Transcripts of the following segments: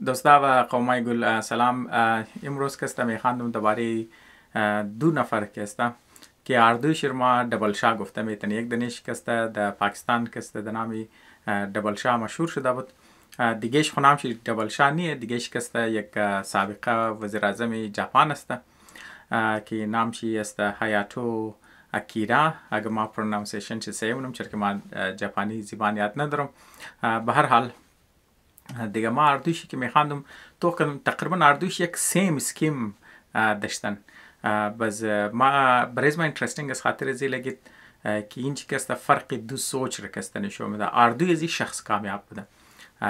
دوستا و قومای گل سلام. امروز کستم میخواندم درباره دو نفر کسته که اردویش ما دبل شاه گفته میتن. یک دنیش کسته در پاکستان کسته در نامی دبل شاه مشهور شده بود. دیگهش خونامش دبل شاه نیه، دیگهش کسته یک سابقه وزیر اعظم ژاپن است که نامشی است هایاتو اکیرا. اگر ما پرونانسیشن چه سیمونم چرا که ما ژاپنی زبان یاد ندارم. به هر حال دیگه ما اردویشی که میخواندم تو کنم تقریبا اردویش یک سیم سکیم داشتن. بس ما برای ما اینترستینگ از خاطر زی لگید که اینچه که است فرق دو سوچ را کسته نشون میده. اردوی زی شخص کامیاب بوده،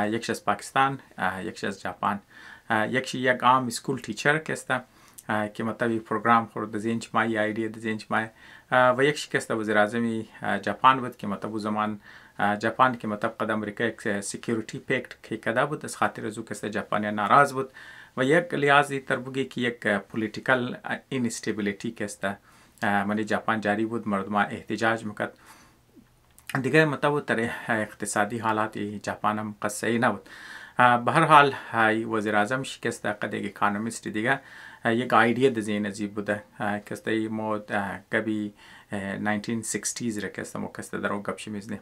یکش از پاکستان، یکش از ژاپن. یکش یک عام اسکول تیچر کسته که مطابق پروگرام خورد دزینچ مای ایدیا دزینچ مای و یکش کسته وزیر اعظم ژاپن بود که مطابق زمان ژاپن که مطابق امریکا یک سکیوریتی پکت که کده بود، از خاطر زو کسته ژاپنی ناراض بود و یک لحاظی تر بگی که یک پولیتیکل اینستیبیلیتی کسته منی ژاپن جاری بود، مردم احتجاج میکرد. دیگه مطابق تر اقتصادی حالات ژاپن هم قصه نبود. به هر حال وزیر اعظم شکسته قد یک اکانومیست دیگه یک ایدیا دزین ازی بوده کسته ما کبی 1960s را کسته مو کسته درو گپشی میزنه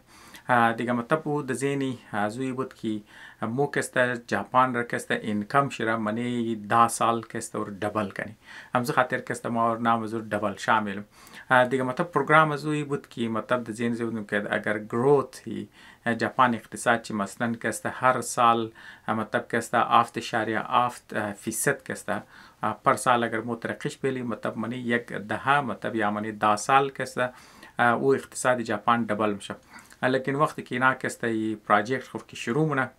دیگه مطابق دزینی ازوی بود که مو کسته ژاپن را کسته اینکم شرا منی 10 سال کسته اور دبل کنی همز خاطر کسته ما نام ازور دبل شامل دیگه مطابق پروگرام ازوی بود که مطابق دزین زودم که اگر گروت هی ژاپن اقتصاد چی مثلا کسته هر سال مطلب کسته 7.7% کسته پر سال اگر مو ترقیش بیلی مطلب منی یک دهه مطلب یا منی 10 سال کسته او اقتصاد ژاپن دبل میشه. لیکن وقتی که اینا کسته ای پروژکت خوب که شروع مونه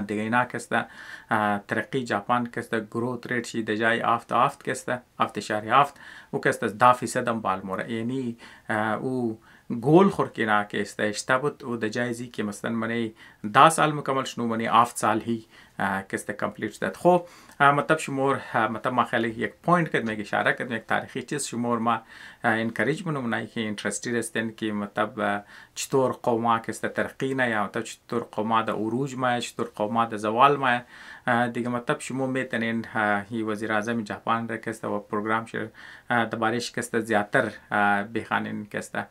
دیگه اینا کسته ترقی ژاپن کسته گروت ریت شی دجای 7 کسته 7.7 او کسته 10% هم بالموره یعنی او گول خور که اینا کسته اشته بود او دجایزی که مثلا منی 10 سال مکمل شنو منی 7 سال هی کسته کمپلیت شد. خب مطلب شمور مطلب ما خیلی یک پوینت کد میگه اشاره کد یک تاریخی چیز شمور ما انکریج منو منای که اینترستید هستن که مطلب چطور قوما کسته ترقی نه یا مطلب چطور قوما د عروج ما چطور قوما د زوال ما دیگه مطلب شما میتونین هی وزیر اعظم ژاپن را کسته و پروگرام شد دربارش کسته زیاتر بخوانین کسته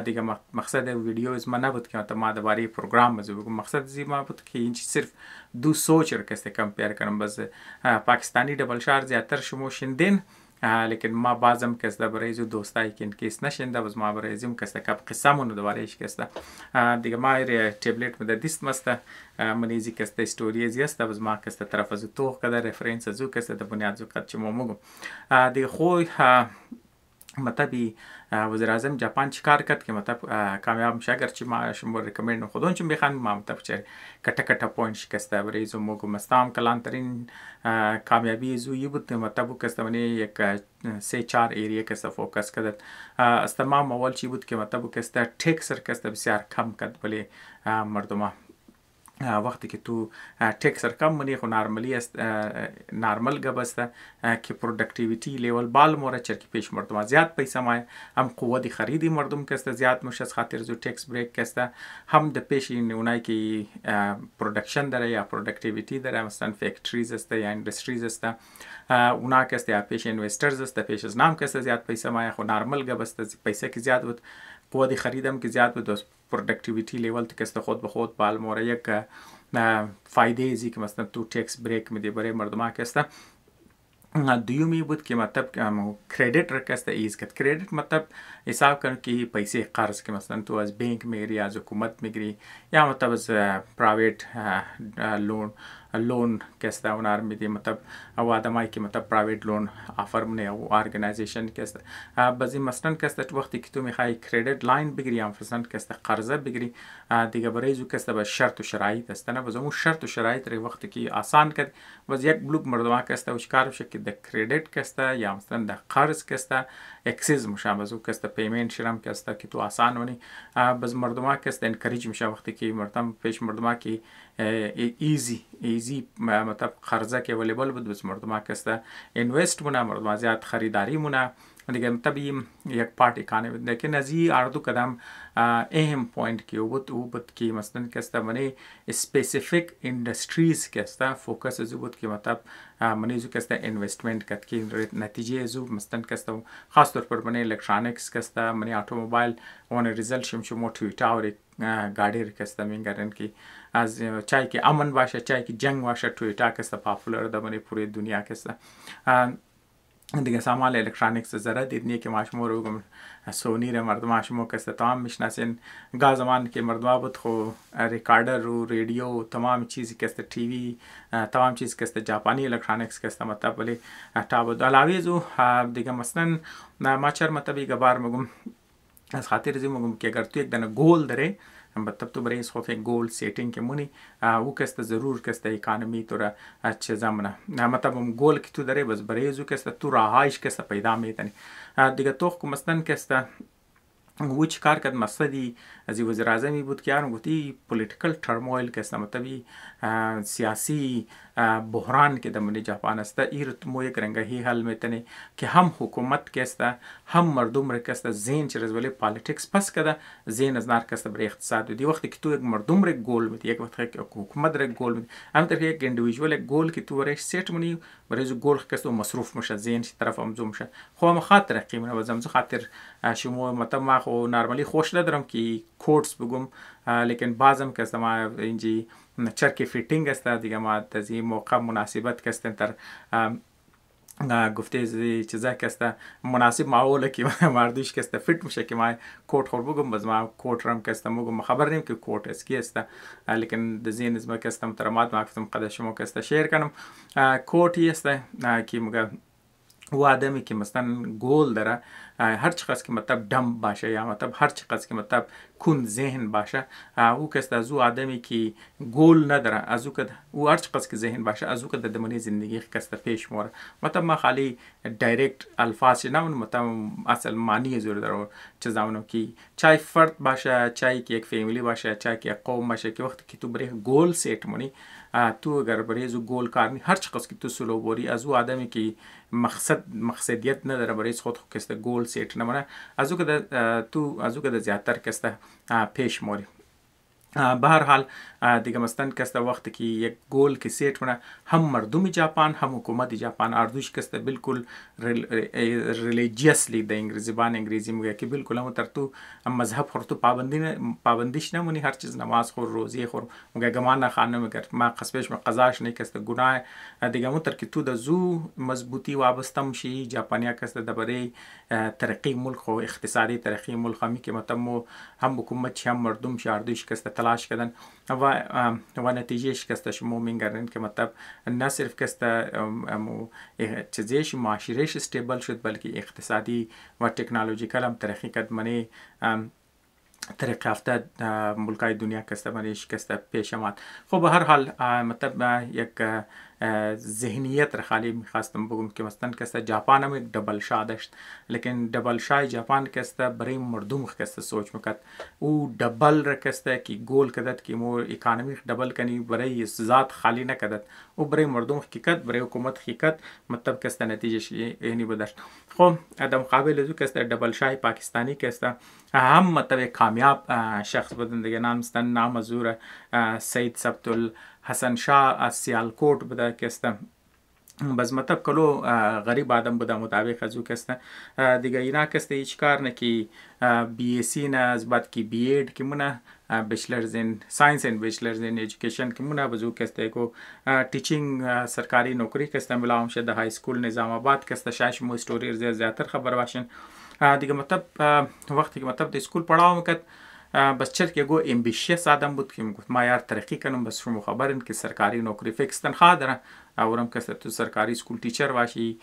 دیگه مقصد ویدیو از ما نبود که ما درباره پروگرام بگم، مقصد زی ما بود که این صرف دو سوچ را کسته کمپیر کنم. بس پاکستانی دبل شار زیاتر شما شندین لیکن ما بازم کسته برای زو دوستایی که انکیس نشنده بس ما برای زیم کسته کب قصه مونو دوبارهش کسته دیگه ما ری تبلت مده دیست مسته منیزی کسته استوری زیسته بس ما کسته طرف از تو کده رفرنس زو کسته د بنیاد زو کد چمو مگم دیگه خو مطابی وزیر اعظم ژاپن چیکار کرد که مطلب کامیاب میشه. اگرچه ما شما ریکمند خودون چون بخوان ما مطلب چه کټه کټه پوینت شکسته برای زو موگو مستام کلان ترین کامیابی زویی بود مطلب کسته منی یک 3-4 ایریا کسته فوکس کرد. از تمام اول چی بود که مطلب کسته ټیکس کسته بسیار کم کرد ولی مردم وقتی که تو ټیکس کم منی خو نارملی است نارمل گبسته که پروداکتیویتی لیول بال موره چرکی پیش مردم زیاد پیسه مای هم قوت خریدی مردم کسته زیاد مش از خاطر زو ټیکس بریک کسته هم د پیش این اونایی که پرودکشن داره یا پروداکتیویتی داره مثلا فیکتریز است یا اندستریز است اونا کسته یا پیش اینوسترز است پیش از نام کسته زیاد پیسه مای خو نارمل گبسته پیسه که زیاد بود قوت خریدم که زیاد بود پروداکتیویتی لیول تکسته خود به خود بال موره یک فایده زی که مثلا تو ټیکس بریک میده برای مردم کسته. دویومی بود که مطلب کریدیت را کسته ایز کرد. کریدیت مطلب حساب کن که پیسه قرض که مثلا تو از بانک میگیری از حکومت میگیری یا مطلب از پرایویت لون کسته اونار میدی مطلب او آدمایی که مطلب پرایویت لون آفر منه او ارگنایزیشن کسته بعضی مثلا کسته وقتی که تو میخوای کریدیت لاین بگیری یا مثلا کسته قرضه بگیری دیگه برای زو کسته به شرط و شرایط است نه. بازم شرط و شرایط رو وقتی که آسان کرد باز یک بلوک مردم کسته وش کار بشه که د کریدیت کسته یا مثلا د قرض کسته اکسس میشه بازو کسته پیمنت شرم کسته که تو آسان ونی باز مردم کسته انکریج میشه وقتی که مردم پیش مردم که ایزی مطلب قرضه که اویلیبل بود بس مردم کسته اینوست مونه مردم زیاد خریداری مونه دیگه طبیعی یک پارت اکانومی بود لیکن از این اردو کدام اهم پوینت که بود که مثلا کسته منی اسپیسیفیک اندستریز کسته فوکس از بود که مطلب منی زو کسته اینوستمنت کد که نتیجه زو مثلا کسته خاص طور پر منی الکترونیکس کسته منی اتومبایل اون ریزلت شما تویوتا و गाड़ी कस्ता मिंगरन की आज चाहे कि अमन बाशा चाहे कि जंग बाशा टोयोटा कस्ता पॉपुलर दमने पूरी दुनिया कस्ता دیگه سامان الکترونیکس زره دیدنی که ماشمو رو گم سونی رو مردم ماشمو کسته تمام میشناسین گا زمان که مردم بود خو ریکاردر و رادیو تمام چیزی کسته تی وی تمام چیز کسته ژاپنی الکترونیکس کسته مطلب ولی تا بود علاوه زو دیگه مثلا ما چر مطلبی گبار مگم از خاطر زی مگم که اگر تو یک دانه گول داره مطلب تو برای اس خوف گول سیتینگ که مونی او کسته ضرور کسته اکانومی تو را چه زمانه مطلب گول که تو داره بس برای زو کسته تو راهایش کسته پیدا میتنی دیگه تو خو مثلا کسته و چی کار کرد مقصدی از وزیر اعظمی بود که گفتی پولیتیکل ترمویل که مطلبی سیاسی بحران که در ژاپن است ایر مو یک رنگی حل میتنه که هم حکومت که است هم مردم را که است زین چرز ولی پالیتیکس پس کده زین از نار که است برای اقتصاد دی وقتی که تو یک مردم را گول میدی یک وقت که حکومت را گول میدی همینطور که یک اندیویدوال گول که تو برای سیت منی برای زو گول که است مصروف میشه زین طرف امزو میشه خو مخاطر قیمه و زمزو خاطر شما مطلب ما خو نرمالی خوش ندارم که کورس بگم لیکن بعضم که است ما اینجی چرک فیتینگ است دیگه ما از این موقع مناسبت که است تر گفته چیزا که است مناسب معقوله که مردیش که است فیت میشه که ما کوت خور بگم باز ما کوت رم که است مگم خبر نیم که کوت است کی است لیکن د زین از ما که است ترمات ما گفتم قد شما که است شیر کنم کوت است که مگه و آدمی که مثلا گول داره هر چقدر که مطلب دم باشه یا مطلب هر چقدر که مطلب کن ذهن باشه او کس از او آدمی که گول نداره از او که او هر چقدر که ذهن باشه از او که در دمنی زندگی کس پیش موره مطلب ما خالی دایرکت الفاظ نمون مطلب اصل معنی زور داره چه زمانم که چای فرد باشه چای که یک فامیلی باشه چای که یک قوم باشه که وقتی که تو برای گول سیت مونی تو اگر برای زو گول کارنی هر چقدر که تو سلو بوری از او آدمی که مقصدیت نداره برای خود کسته گول سیت نمونه از او که تو از او که زیادتر کسته پیش موری به هر حال دیگه مثلا کسته وقتی که یک گول که سیت مونه هم مردم ژاپن هم حکومت ژاپن اردوش کسته بالکل ریلیجیسلی د انگریزی میگه که بالکل هم تر تو مذهب خور تو پابندیش نمونی هر چیز نماز خور روزی خور میگه گمان خانم میگه ما قصبش قضاش نه کسته گناه دیگه متر که تو د زو مضبوطی وابسته مشی ژاپنیا کسته د برای ترقی ملک و اقتصادی ترقی ملک همی که متم هم حکومت هم مردم اردوش کسته تلاش کردن و نتیجهش کسته شما میگردن که مطلب نه صرف کسته چیزیش معاشرهش استیبل شد بلکه اقتصادی و تکنولوژیکال هم ترقی کرد منی ترقی یافته ملکای دنیا کسته منیش کسته پیش آمد خب به هر حال مطلب یک ذهنیت را خالی میخواستم بگم که مثلا کسته ژاپن هم یک دبل شاه داشت لیکن دبل شاه ژاپن کسته برای مردم کسته سوچ میکرد او دبل را کسته که گول کدد که مو اکانومی دبل کنی برای ذات خالی نکدد او برای مردم حقیقت برای حکومت حقیقت مطلب کسته نتیجه یعنی بداشت خب در مقابل ازو کسته دبل شاه پاکستانی کسته هم مطلب کامیاب شخص بودن دیگه نام مزور سید ثبت حسن شاه از سیالکوٹ بوده که است بس مطلب کلو غریب آدم بوده مطابق از او که است دیگه اینا که است هیچ کار نه که بی ایسی نه از بعد که بی ایڈ که مونه بیچلرز این ساینس این بیچلرز این ایژوکیشن که مونه بزو که است کو ټیچینگ سرکاری نوکری که است ملام شه د های سکول نظام آباد که است شاش مو استوری زیاتر خبر باشین دیگه مطلب وقتی که مطلب د اسکول پڑھاو میکرد بس چرا که گو امبیشیس آدم بود که میگفت ما یار ترقی کنم بس شما خبرین که سرکاری نوکری فیکس تنخواه داره اورم کسته تو سرکاری اسکول ټیچر باشی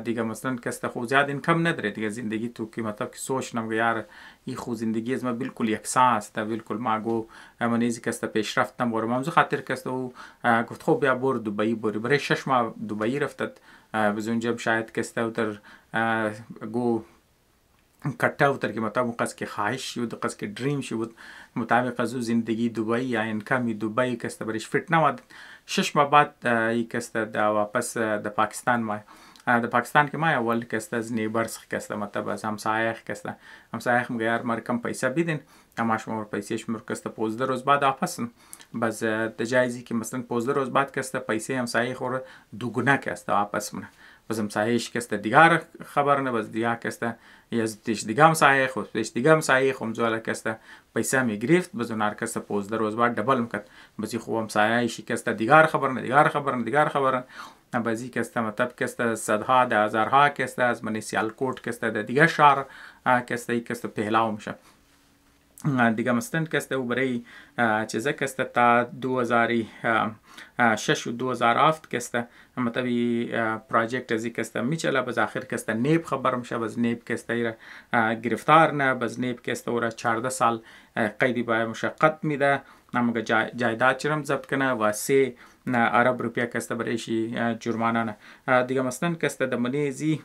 دیگه مثلا کسته خو زیاد اینکم نداره دیگه زندگی تو که مطلب که سوچ نم یار این خو زندگی از ما بالکل یکسان است بالکل ما گو منیزی کسته پیشرفت نم ورم خاطر کسته او گفت خب بیا بر دبی برای 6 ماه دبی رفتت بزونجا شاید کسته در گو کٹا اتر که مطابق قصد که خواهش شد قصد که دریم شد مطابق از زندگی دبی یا انکمی دبی کسته برش فٹ نماد 6 ماه بعد ای کسته دا واپس د پاکستان ما د پاکستان که ما اول کسته از نیبرز کسته مطلب از همسایه کسته همسایه مگه مر کم پیسه بیدین اما شما پیسه شما کسته 15 روز بعد واپسن باز د جایزی که مثلا 15 روز بعد کسته پیسه همسایه خور دوگونه کسته واپس منه باز همسایهش کسته دیگر خبر نه باز دیگر کسته یزدش دیگه همسایه خود دیگه همسایه خود زوال کسته پیسه می گرفت باز اونار کسته 15 روز بعد دبل میکرد بازی خوب همسایهش کسته دیگر خبر نه دیگر خبر نه بازی کسته مطلب کسته صدها ده هزارها کسته از من سیالکوٹ کسته ده دیگه شهر کسته پهلاو میشه دیگه مستند کسته و برای چیزه کسته تا 2006 و 2007 کسته مطلبی پراجکت ازی کسته میچله باز آخر کسته نیب خبر میشه باز نیب کسته گرفتار نه باز نیب کسته و 14 سال قیدی با مشقت میده نمگه جایداد چرم ضبط کنه و 3 ارب روپیه کسته برایشی جرمانه نه دیگه مستند کسته دمنی زی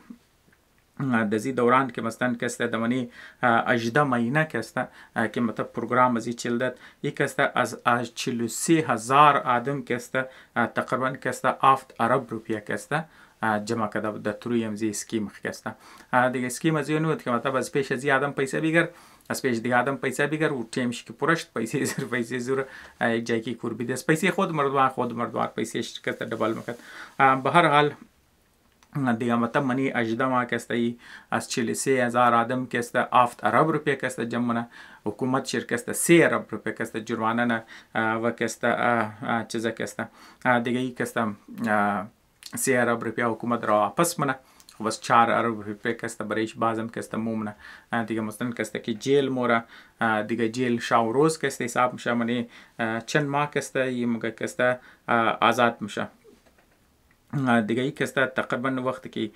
دزی دوران که مثلا کسته دمانی 18 ماهینه کسته که مطلب پروگرام ازی چلدت یک کسته از 43,000 آدم کسته تقریبا کسته 7 ارب روپیه کسته جمع کرده در تروی امزی اسکیم کسته دیگه اسکیم ازی نود که مطلب از پیش ازی آدم پیسه بیگر از پیش دیگه آدم پیسه بیگر و تیمش که پرشت پیسه زور یک جایی که کور بیده پیسه خود مردوان پیسه کسته دبل میکرد به هر حال دیگه مطلب منی 18 ماه کسته ای از 43,000 آدم کسته 7 ارب روپیه کسته جمعونه حکومت شرکسته 3 ارب روپیه کسته جرمانه نه و کسته چیزه کسته دیگه ای کسته 3 ارب روپیه حکومت را واپس منه بس 4 ارب روپیه کسته برایش بازم کسته مومنه دیگه مثلا کسته که جیل موره دیگه جیل شاو روز کسته حساب میشه منی چند ماه کسته یه موقع کسته آزاد میشه دیگه ای کسته تقریبا وقتی که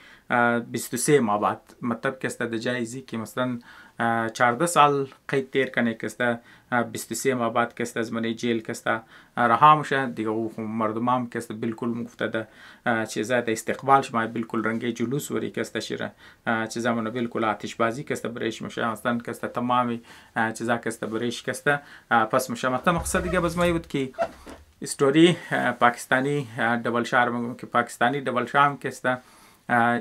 23 ماه بعد مطلب کسته د جایزی که مثلا 14 سال قید تیر کنه کسته 23 ماه بعد کسته از من جیل کسته رها میشه دیگه او مردم هم کسته بالکل مفته ده چیزا د استقبال شما بالکل رنگی جلوس وری کسته شیره چیزا منو بالکل آتش بازی کسته بریش میشه مثلا کسته تمامی چیزا کسته بریش کسته پس میشه مثلا مقصد دیگه باز ما بود که استوری پاکستانی ڈبل شاہ کہ پاکستانی ڈبل شاہ ہم کستا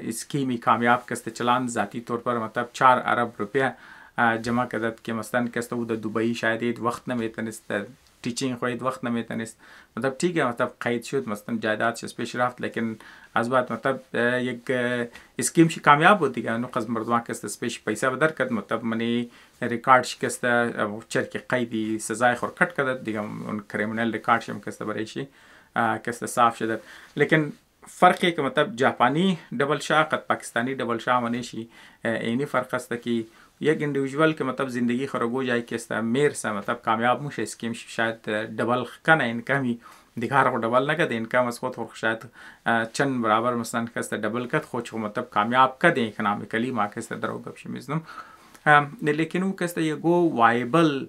اسکیمی کامیاب کستا چلان ذاتی طور پر مطلب 4 ارب روپیہ جمع کردت که مثلا کستا او د دبئی شاید اید وقت نمیتونست ٹیچینگ خواهید وقت نمیتونست مطلب ठीक है मतलब قید شد مثلا جایداد شد پیش رفت لیکن از بعد مطلب یک اسکیم شی کامیاب होती है نقص مردمان کستا پیش پیسه بدر کرد مطلب منی ریکارد شکسته چرکی قیدی سزای خور کٹ کرد دیگه اون کریمینل ریکارد شم کسته برایشی کسته صاف شد لیکن فرقی که مطلب جاپانی ڈبل شاہ قد پاکستانی ڈبل شاہ منیشی اینی فرق است که یک اندیویژوال که مطلب زندگی خرگو جایی که است میرسه مطلب کامیاب میشه اسکیم شاید ڈبل کنه اینکمی دیگر رو ڈبل نکرد اینکم از خود شاید چند برابر مثلا کسته ڈبل کرد خودش مطلب کامیاب کرد اکنامیکلی ما کسته درو گپش میزنم لیکن او کسته یه گو وایبل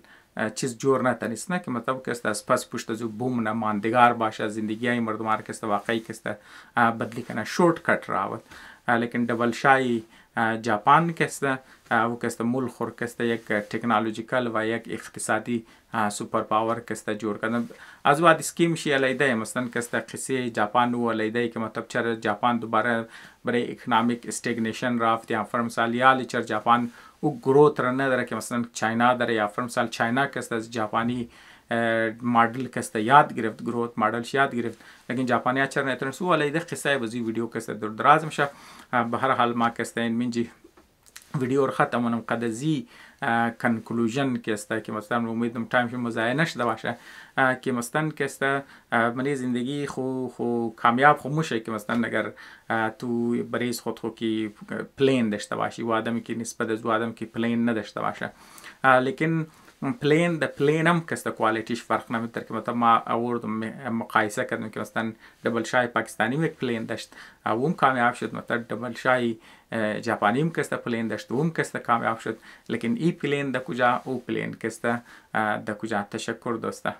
چیز جور نتونست نه که مطلب کسته از پس پشت از بوم نه ماندگار باشه زندگی های مردم کسته واقعی کسته بدلی کنه شورت کٹ راوت لیکن ڈبل شاهی جاپان کسته او کسته ملک خور کسته یک تکنولوژیکل و یک اقتصادی سوپر پاور کسته جور کردن از بعد اسکیم شی علیده مثلا کسته قصه جاپان و علیده که مطلب چر جاپان دوباره برای اکنامیک استگنیشن رفت یا فرمثال یا چر جاپان او گروت را نداره که مثلا چاینا داره یا فرمثال چاینا کسته از جاپانی مدل کسته یاد گرفت گروت مدلش یاد گرفت لیکن جاپانی ها چر نتونست او علیده قصه بازی ویدیو کسته دراز میشه به هر حال ما کسته این منجی ویدیو رو ختم منم قدزی کنکلوژن کسته که مثلا امیدم تایمش مزایه نشده باشه که مثلا کسته منی زندگی خو کامیاب خو میشه که مثلا اگر تو بریز خود خو که پلین داشته باشی و آدمی که نسبت از آدم که پلین نداشته باشه لیکن پلین د پلین هم کسته کوالیتیش فرق نمیتر که مثلا ما آوردم مقایسه کردم که مثلا ڈبل شاهی پاکستانی یک پلین داشت و هم کامیاب شد مثلا ڈبل شاهی جاپانی هم کسته پلین داشت و هم کسته کامیاب شد لیکن ای پلین د کجا او پلین کسته د کجا تشکر دوسته